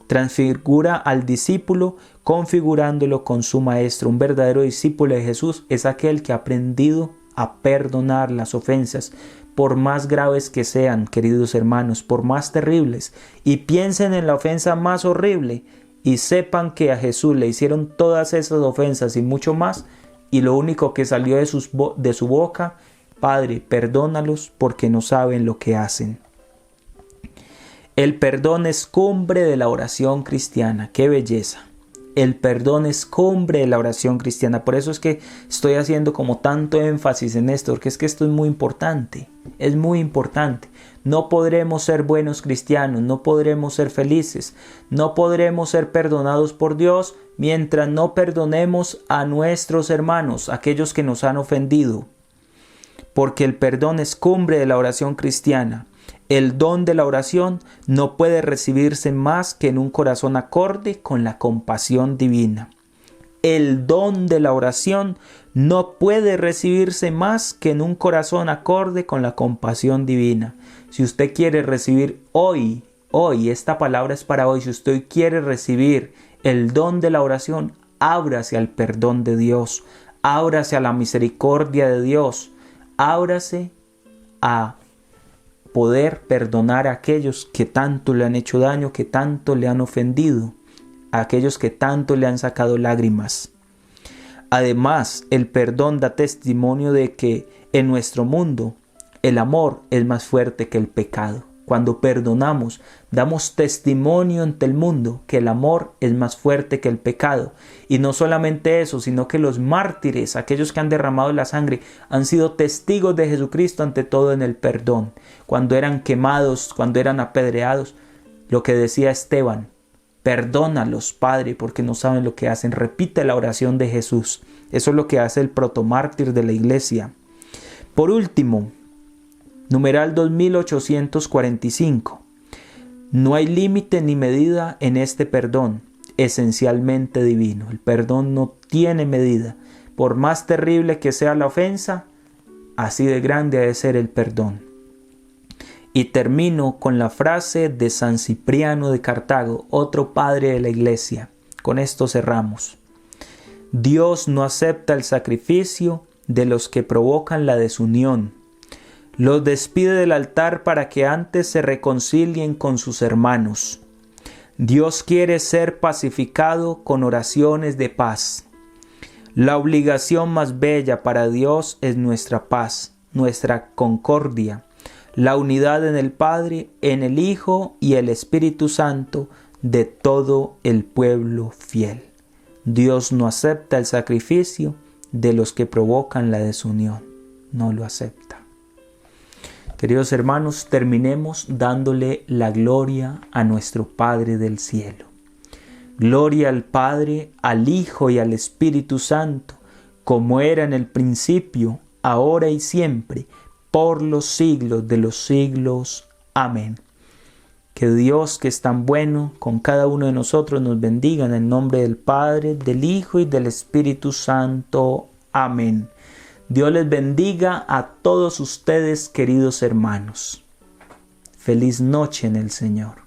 Transfigura al discípulo configurándolo con su maestro. Un verdadero discípulo de Jesús es aquel que ha aprendido a perdonar las ofensas, por más graves que sean, queridos hermanos, por más terribles. Y piensen en la ofensa más horrible y sepan que a Jesús le hicieron todas esas ofensas y mucho más, y lo único que salió de su boca: Padre, perdónalos porque no saben lo que hacen. El perdón es cumbre de la oración cristiana. ¡Qué belleza! El perdón es cumbre de la oración cristiana. Por eso es que estoy haciendo como tanto énfasis en esto, porque es que esto es muy importante. Es muy importante. No podremos ser buenos cristianos, no podremos ser felices, no podremos ser perdonados por Dios mientras no perdonemos a nuestros hermanos, aquellos que nos han ofendido. Porque el perdón es cumbre de la oración cristiana. El don de la oración no puede recibirse más que en un corazón acorde con la compasión divina. El don de la oración no puede recibirse más que en un corazón acorde con la compasión divina. Si usted quiere recibir hoy, esta palabra es para hoy. Si usted quiere recibir el don de la oración, ábrase al perdón de Dios, ábrase a la misericordia de Dios, ábrase a poder perdonar a aquellos que tanto le han hecho daño, que tanto le han ofendido, a aquellos que tanto le han sacado lágrimas. Además, el perdón da testimonio de que en nuestro mundo el amor es más fuerte que el pecado. Cuando perdonamos, damos testimonio ante el mundo que el amor es más fuerte que el pecado. Y no solamente eso, sino que los mártires, aquellos que han derramado la sangre, han sido testigos de Jesucristo ante todo en el perdón. Cuando eran quemados, cuando eran apedreados, lo que decía Esteban: perdónalos, Padre, porque no saben lo que hacen. Repite la oración de Jesús. Eso es lo que hace el protomártir de la iglesia. Por último, numeral 2845. No hay límite ni medida en este perdón, esencialmente divino. El perdón no tiene medida. Por más terrible que sea la ofensa, así de grande ha de ser el perdón. Y termino con la frase de San Cipriano de Cartago, otro padre de la iglesia. Con esto cerramos. Dios no acepta el sacrificio de los que provocan la desunión. Los despide del altar para que antes se reconcilien con sus hermanos. Dios quiere ser pacificado con oraciones de paz. La obligación más bella para Dios es nuestra paz, nuestra concordia, la unidad en el Padre, en el Hijo y el Espíritu Santo de todo el pueblo fiel. Dios no acepta el sacrificio de los que provocan la desunión. No lo acepta. Queridos hermanos, terminemos dándole la gloria a nuestro Padre del cielo. Gloria al Padre, al Hijo y al Espíritu Santo, como era en el principio, ahora y siempre, por los siglos de los siglos. Amén. Que Dios, que es tan bueno con cada uno de nosotros, nos bendiga en el nombre del Padre, del Hijo y del Espíritu Santo. Amén. Dios les bendiga a todos ustedes, queridos hermanos. Feliz noche en el Señor.